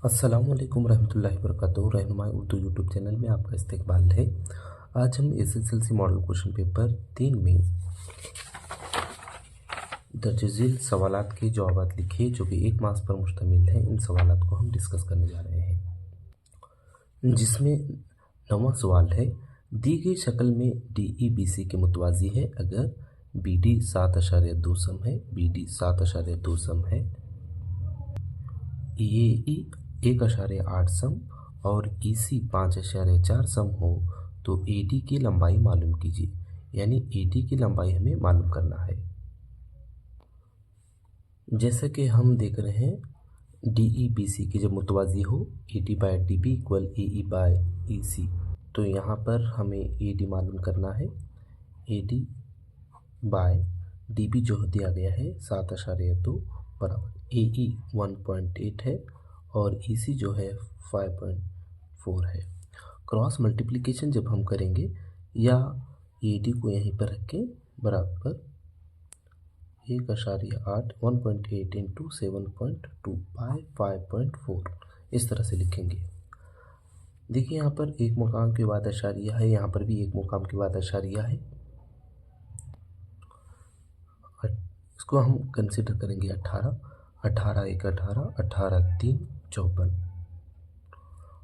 अस्सलामुअलैकुम रहमतुल्लाहि वबरकातुहू। रहनुमा उर्दू यूट्यूब चैनल में आपका इस्तकबाल है। आज हम एसएसएलसी मॉडल क्वेश्चन पेपर 3 में दर्ज झील सवालात के जवाब लिखिए जो कि 1 मार्क्स पर मुश्तमिल है। इन सवालात को हम डिस्कस करने जा रहे हैं, जिसमें 9वां सवाल है, दी गई शक्ल में DEBC के मुतवाज़ी है अगर BD 7.2 सम है, BD 7.2 सम है, EAE 1.8 सम और EC 5.4 सम हो तो AD की लंबाई मालूम कीजिए। यानी AD की लंबाई हमें मालूम करना है। जैसे कि हम देख रहे हैं DEBC की जब मुतवाज़ी हो AD/DB equal AE bye EC, तो यहाँ पर हमें AD मालूम करना है। AD बाय DB जो दिया गया है 7.2 बराबर AE 1.8 है और EC जो है 5.4 है। क्रॉस मल्टीप्लिकेशन जब हम करेंगे या AD को यहीं पर रख के बराबर 1.8 1.8 इंटू 7.2 बाय 5.4 इस तरह से लिखेंगे। देखिए यहाँ पर एक मुकाम के बाद अशारिया है, यहाँ पर भी एक मुकाम के बाद अशारिया है। इसको हम कंसिडर करेंगे 18 18 1 18 18 3 54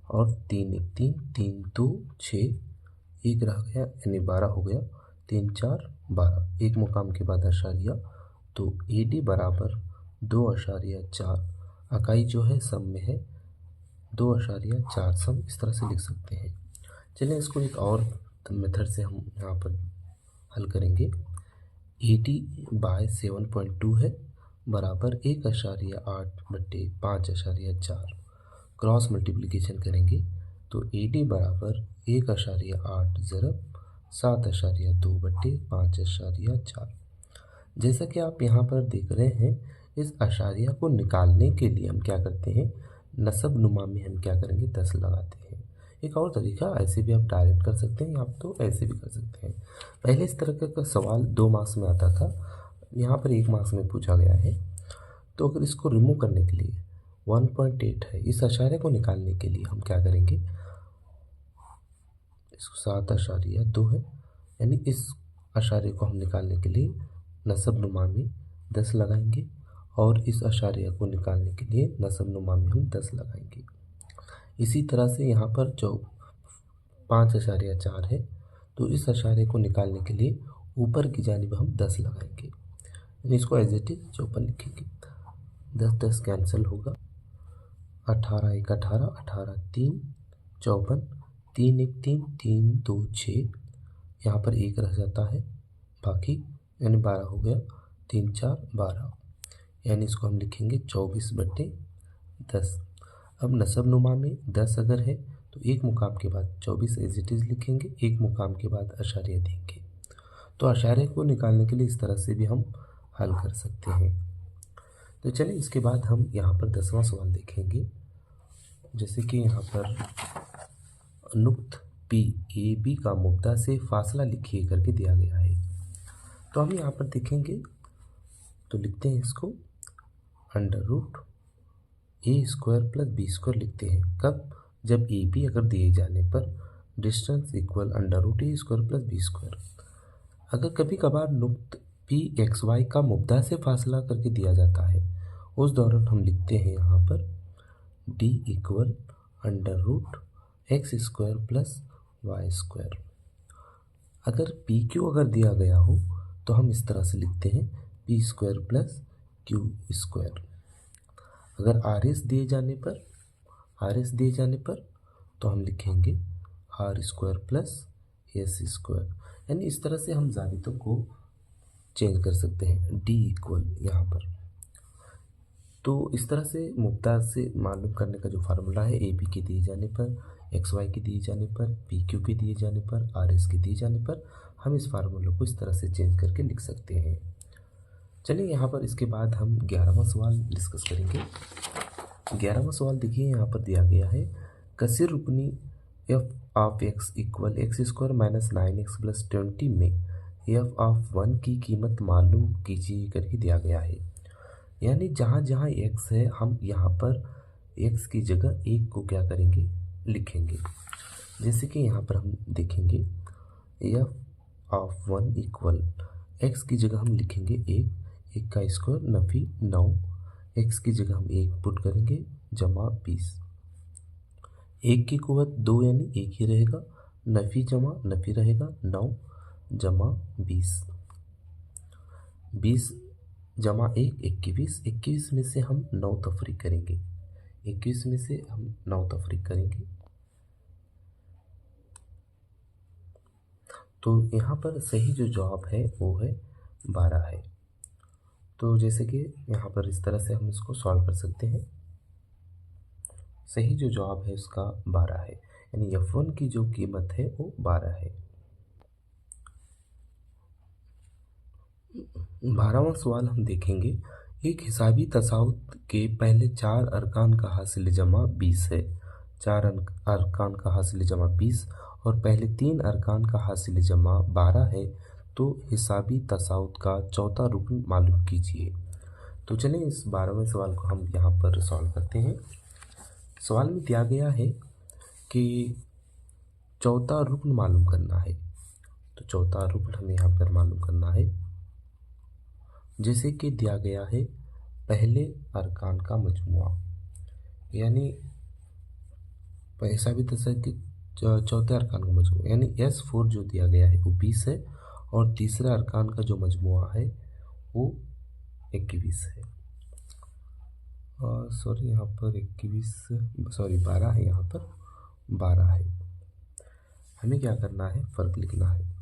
और 3 1 3 3 2 6 एक रह गया यानी 12 हो गया, 3 4 12 एक मुकाम के बाद अशारिया, तो AD बराबर 2.4 इकाई जो है सम में है 2.4 सम, इस तरह से लिख सकते हैं। चलिए इसको एक और मेथड से हम यहाँ पर हल करेंगे। AD बाय 7.2 है बराबर 1.8 बट्टे 5.4 क्रॉस मल्टीप्लिकेशन करेंगे तो AD बराबर 1.8 ज़रब 7.2 बट्टे 5.4। जैसा कि आप यहाँ पर देख रहे हैं, इस अशारिया को निकालने के लिए हम क्या करते हैं, नसब नुमा में हम क्या करेंगे 10 लगाते हैं। एक और तरीका, ऐसे भी आप डायरेक्ट कर सकते हैं, आप तो ऐसे भी कर सकते हैं। पहले इस तरह का सवाल 2 मार्क्स में आता था, यहाँ पर 1 मार्क्स में पूछा गया है। तो अगर इसको रिमूव करने के लिए 1.8 है, इस अशारे को निकालने के लिए हम क्या करेंगे, इसको 7.2 है, यानी इस अशारे को हम निकालने के लिए नसब नुमा में 10 लगाएंगे और इस अशारिया को निकालने के लिए नसब नुमा में हम 10 लगाएंगे। इसी तरह से यहाँ पर जो 5.4 है, तो इस अशारे को निकालने के लिए ऊपर की जानिब हम 10 लगाएंगे। यानी इसको एज इट इज जो ऊपर लिखेंगे, 10 10 कैंसिल होगा, 18 1 18 18 3 54 3 1 3 3 2 6, यहाँ पर 1 रह जाता है बाकी, यानी 12 हो गया, 3 4 12, यानी इसको हम लिखेंगे 24 बट्टे 10। अब नसब नुमा में 10 अगर है तो एक मुकाम के बाद 24 एज इट इज़ लिखेंगे, एक मुकाम के बाद अशारिया देंगे। तो अशारिया को निकालने के लिए इस तरह से भी हम हल कर सकते हैं। तो चलिए इसके बाद हम यहाँ पर 10वां सवाल देखेंगे। जैसे कि यहाँ पर नुक्त PAB का मुब्दा से फासला लिखिए करके दिया गया है। तो हम यहाँ पर देखेंगे, तो लिखते हैं इसको √A² + B² लिखते हैं। कब? जब AB अगर दिए जाने पर डिस्टेंस इक्वल √A² + B²। अगर कभी कभार नुक्त PXY का मुब्दा से फासला करके दिया जाता है, उस दौरान हम लिखते हैं यहाँ पर D इक्वल √X² + Y²। अगर PQ अगर दिया गया हो तो हम इस तरह से लिखते हैं P² + Q²। अगर RS दिए जाने पर तो हम लिखेंगे R² + S²। यानी इस तरह से हम ज़ाबितों को चेंज कर सकते हैं। D इक्वल यहाँ पर, तो इस तरह से मुब्दा से मालूम करने का जो फार्मूला है, AB के दिए जाने पर, XY के दिए जाने पर, PQ के दिए जाने पर, RS के दिए जाने पर हम इस फार्मूले को इस तरह से चेंज करके लिख सकते हैं। चलिए यहाँ पर इसके बाद हम 11वां सवाल डिस्कस करेंगे। 11वां सवाल देखिए, यहाँ पर दिया गया है, कसीर रुकनी f(x) इक्वल x² - 9x + 20 में f(1) की कीमत मालूम कीजिए करके दिया गया है। यानी जहाँ जहाँ x है, हम यहाँ पर x की जगह 1 को क्या करेंगे, लिखेंगे। जैसे कि यहाँ पर हम देखेंगे f(1) इक्वल x की जगह हम लिखेंगे 1 का स्क्वायर नफी 9, x की जगह हम 1 पुट करेंगे जमा 20। 1 की कुवत 2 यानी 1 ही रहेगा, नफी जमा नफी रहेगा 9 जमा 20। 20 जमा 1 21, 21 में से हम 9 तफरीक करेंगे, 21 में से हम 9 तफरीक करेंगे। तो यहाँ पर सही जो जवाब है वो है 12 है। तो जैसे कि यहाँ पर इस तरह से हम इसको सॉल्व कर सकते हैं। सही जो जवाब है उसका 12 है, यानी f1 की जो कीमत है वो 12 है। 12वां सवाल हम देखेंगे। एक हिसाबी तसाउत के पहले 4 अरकान का हासिल जमा 20 है। 4 अरकान का हासिल जमा 20 और पहले 3 अरकान का हासिल जमा 12 है, तो हिसाबी तसाउत का चौथा रुकन मालूम कीजिए। तो चलिए इस 12वें सवाल को हम यहाँ पर सॉल्व करते हैं। सवाल में दिया गया है कि चौथा रुकन मालूम करना है। तो चौथा रुकन हमें यहाँ पर मालूम करना है। जैसे कि दिया गया है पहले अरकान का मजमुआ, यानी हिसाबी तसाउत के चौथे अरकान का मजमुआ, यानी S4 जो दिया गया है वो 20 है और तीसरा अरकान का जो मजमुआ है वो 21 है। सॉरी यहाँ पर 12 है, यहाँ पर 12 है। हमें क्या करना है, फ़र्क लिखना है।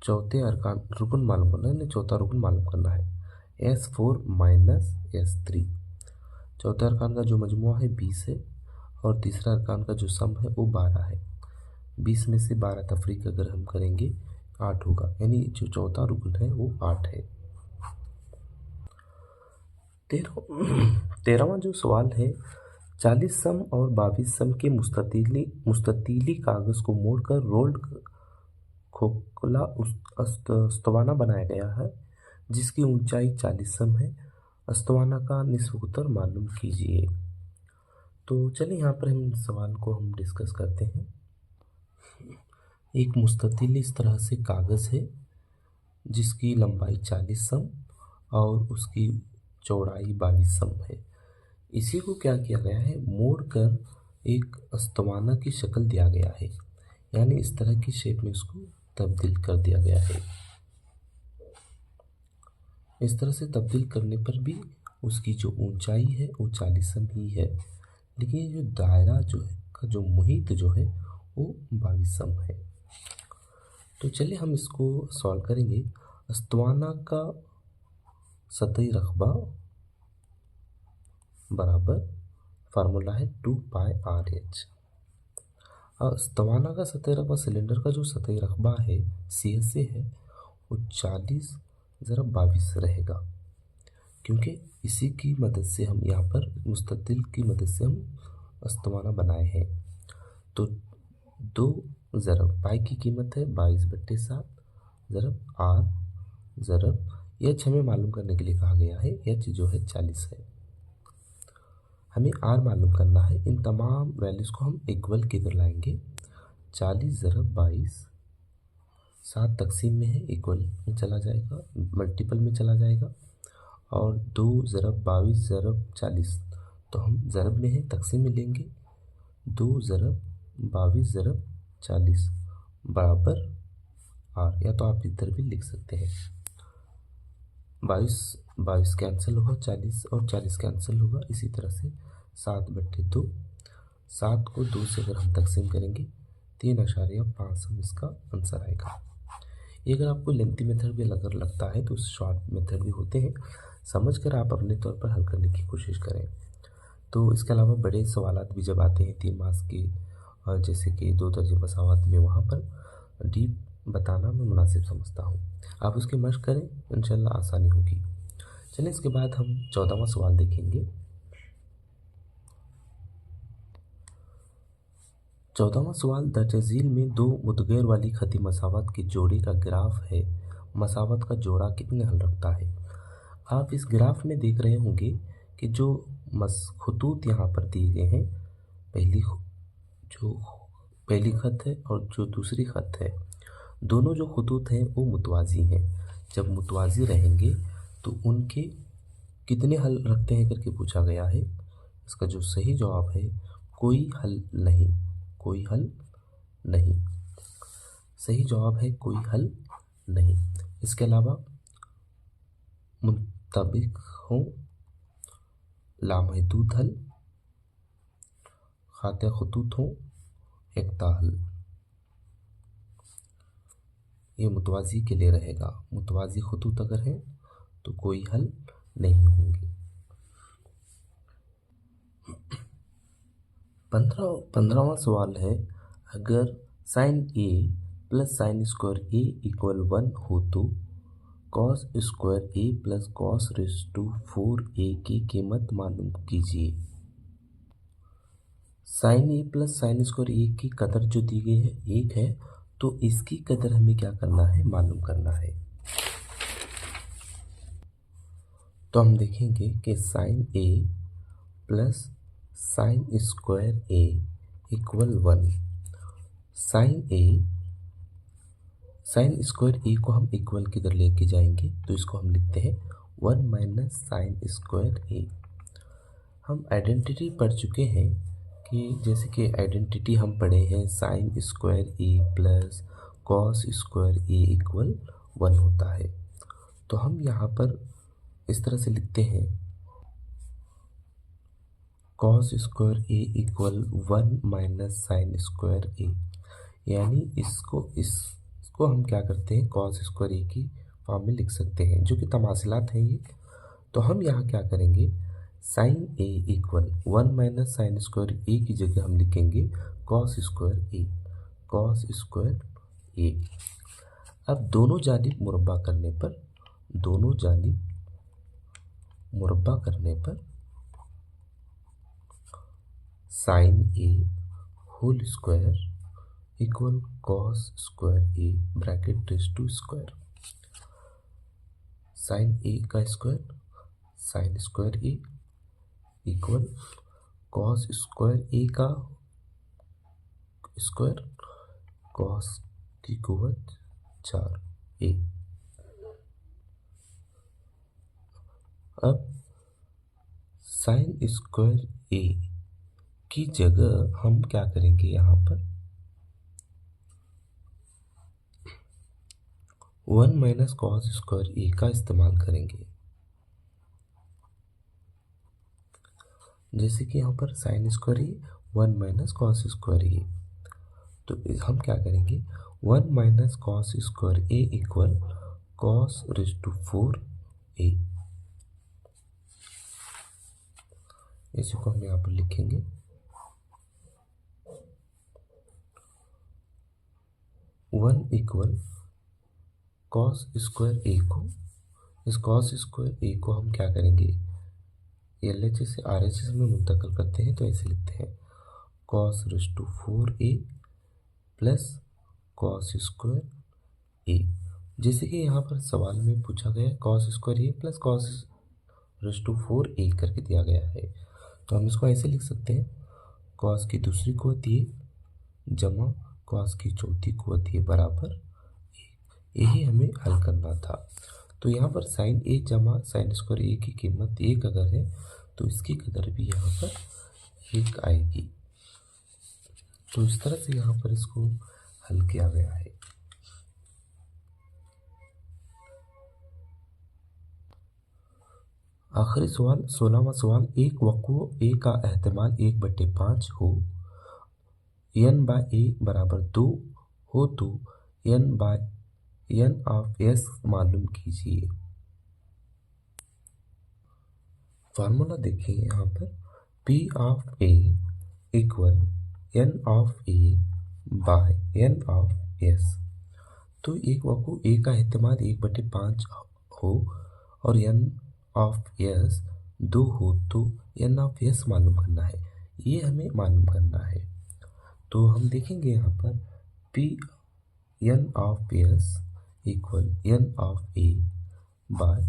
चौथे अरकान रुकन मालूम करना है, यानी चौथा रुकन मालूम करना है। S4 minus S3। चौथे अरकान का जो मजमुआ है 20 है और तीसरा अरकान का जो सम है वो 12 है। 20 में से 12 तफरीक अगर हम करेंगे 8 होगा, यानी जो चौथा रुकन है वो 8 है। 13वां जो सवाल है, 40 सम और 22 सम के मुस्ततीली कागज़ को मोड़कर रोल्ड खोखला अस्तवाना बनाया गया है, जिसकी ऊंचाई 40 सम है। अस्तवाना का निस्फ उत्तर मालूम कीजिए। तो चलिए यहाँ पर हम सवाल को हम डिस्कस करते हैं। एक मुस्ततिल इस तरह से कागज़ है जिसकी लंबाई 40 सम और उसकी चौड़ाई 22 सम है। इसी को क्या किया गया है, मोड़ कर एक अस्तवाना की शक्ल दिया गया है, यानी इस तरह की शेप में उसको तब्दील कर दिया गया है। इस तरह से तब्दील करने पर भी उसकी जो ऊंचाई है वो 40 सम ही है, लेकिन जो दायरा जो है का जो मुहित जो है वो 22 सम है। तो चलिए हम इसको सॉल्व करेंगे। अस्तवाना का सतही रकबा बराबर फार्मूला है 2πRH। अस्तवाना का सतही रकबा, सिलेंडर का जो सतही रकबा है CSA है वो 40 ज़रा 22 रहेगा, क्योंकि इसी की मदद से हम यहाँ पर मुस्ततिल की मदद से हम अस्तवाना बनाए हैं। तो 2 ज़रब पाई की कीमत है 22/7 ज़रब R ज़रब H हमें मालूम करने के लिए कहा गया है। H जो है 40 है, हमें R मालूम करना है। इन तमाम वैल्यूज़ को हम इक्वल की इधर लाएंगे। 40 ज़रब 22 7 तकसीम में है, इक्वल में चला जाएगा, मल्टीपल में चला जाएगा। और 2 ज़रब 22 ज़रब 40, तो हम ज़रब में है, तकसीम में लेंगे। 2 ज़रब 22 ज़रब 40 बराबर R, या तो आप इधर भी लिख सकते हैं। 22 कैंसिल होगा, 40 और 40 कैंसिल होगा। इसी तरह से 7/2, 7 को 2 से अगर हम तकसीम करेंगे 3.5 हम इसका आंसर आएगा। ये अगर आपको लेंथी मेथड भी अगर लगता है तो शॉर्ट मेथड भी होते हैं, समझ कर आप अपने तौर पर हल करने की कोशिश करें। तो इसके अलावा बड़े सवालात भी जब आते हैं 3 मार्क्स के, जैसे कि 2 दर्जे मसावत में, वहाँ पर डीप बताना मैं मुनासिब समझता हूँ। आप उसकी मशक करें, इंशाल्लाह आसानी होगी। चलिए इसके बाद हम 14वां सवाल देखेंगे। 14वां सवाल, दर्ज झील में 2 मुदगैर वाली खती मसावत के जोड़े का ग्राफ है। मसावत का जोड़ा कितने हल रखता है। आप इस ग्राफ में देख रहे होंगे कि जो खतूत यहाँ पर दिए गए हैं, जो पहली खत है और जो दूसरी खत है, दोनों जो खतूत हैं वो मुतवाज़ी हैं। जब मुतवाज़ी रहेंगे तो उनके कितने हल रखते हैं करके पूछा गया है। इसका जो सही जवाब है कोई हल नहीं, कोई हल नहीं। सही जवाब है कोई हल नहीं। इसके अलावा मुताबिक हों, लामहदूद हल, खाते खतूत हों, एकता हल, ये मुतवाज़ी के लिए रहेगा। मुतवाज़ी खतूत अगर है तो कोई हल नहीं होंगे। 15वां सवाल है, अगर sine A plus sine square A equal 1 हो तो cos square A plus cos raise to 4a की कीमत मालूम कीजिए। Sine A plus sine square A की कदर जो दी गई है 1 है, तो इसकी कदर हमें क्या करना है, मालूम करना है। तो हम देखेंगे कि sign A plus sine square A equal 1। Sign square ए को हम इक्वल किधर लेके जाएंगे, तो इसको हम लिखते हैं 1 माइनस साइन स्क्वायर ए। हम आइडेंटिटी पढ़ चुके हैं कि जैसे कि आइडेंटिटी हम पढ़े हैं sign square A plus cos square A equal 1 होता है। तो हम यहाँ पर इस तरह से लिखते हैं cos square A equal 1 minus sign square ए, यानी इसको हम क्या करते हैं, कॉस स्क्वायर ए की फॉर्म में लिख सकते हैं, जो कि तमासिलात हैं ये। तो हम यहाँ क्या करेंगे, sign A equal 1 minus sign square A की जगह हम लिखेंगे कॉस स्क्वायर ए, कॉस स्क्वायर ए। अब दोनों जानिब मुरब्बा करने पर, दोनों जानिब मुरब्बा करने पर sine A whole square equal cos square A bracket raise to square. Sine A का square sine square A equal cos square A का स्क्वायर कॉस की कुवत 4a। अब साइन स्क्वायर ए की जगह हम क्या करेंगे, यहाँ पर 1 माइनस कॉस स्क्वायर ए का इस्तेमाल करेंगे। जैसे कि यहाँ पर sine square A 1 minus cos square A, तो हम क्या करेंगे 1 minus cos square A equal cos raise to 4a। इसी को हम यहाँ पर लिखेंगे 1 इक्वल कॉस स्क्वायर ए को, इस कॉस स्क्वायर ए को हम क्या करेंगे, LHS से RHS में मुंतकिल करते हैं, तो ऐसे लिखते हैं cos raise to 4a plus cos square A. जैसे कि यहाँ पर सवाल में पूछा गया cos square A plus cos raise to 4a करके दिया गया है, तो हम इसको ऐसे लिख सकते हैं कॉस की दूसरी कुवत ए जमा कॉस की चौथी कुवत ए बराबर, यही हमें हल करना था। तो यहाँ पर साइन ए जमा साइन स्क्वायर ए की कीमत 1 अगर है, तो इसकी कदर भी यहाँ पर 1 आएगी। तो इस तरह से यहाँ पर इसको हल किया गया है। आखिरी सवाल 16वां सवाल, एक वक़्व ए का एहतमाल 1/5 हो, n बाय ए बराबर 2 हो तो n ऑफ s मालूम कीजिए। फार्मूला देखिए यहाँ पर P of A equal n of A by n of s। तो एक वक़्व ए का एहतमाल 1/5 हो और n ऑफ s 2 हो तो n ऑफ s मालूम करना है, ये हमें मालूम करना है। तो हम देखेंगे यहाँ पर P n of s equal n of a by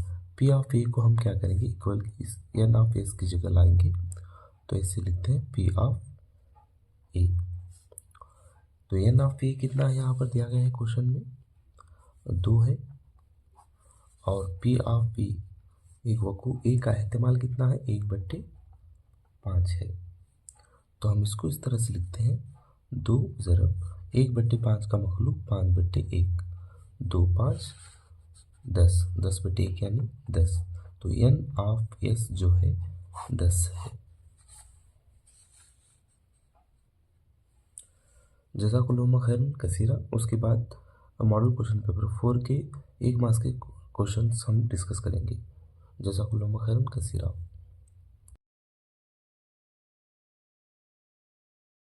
P of A को हम क्या करेंगे, इक्वल इस एन ऑफ एस की जगह लाएंगे, तो ऐसे लिखते हैं पी ऑफ ए। तो एन ऑफ ए कितना है यहाँ पर दिया गया है क्वेश्चन में, 2 है, और पी ऑफ बी एक वकू ए का इस्तेमाल कितना है, 1/5 है। तो हम इसको इस तरह से लिखते हैं, 2 ज़रब 1/5 का मखलूक 5/1, 2 5 10, 10/1 यानी 10। तो एन ऑफ एस जो है 10 है। जज़ाकुल्लाहु खैरन कसीरा। उसके बाद मॉडल क्वेश्चन पेपर 4 के 1 मार्क्स के क्वेश्चन हम डिस्कस करेंगे। जज़ाकुल्लाहु खैरन कसीरा।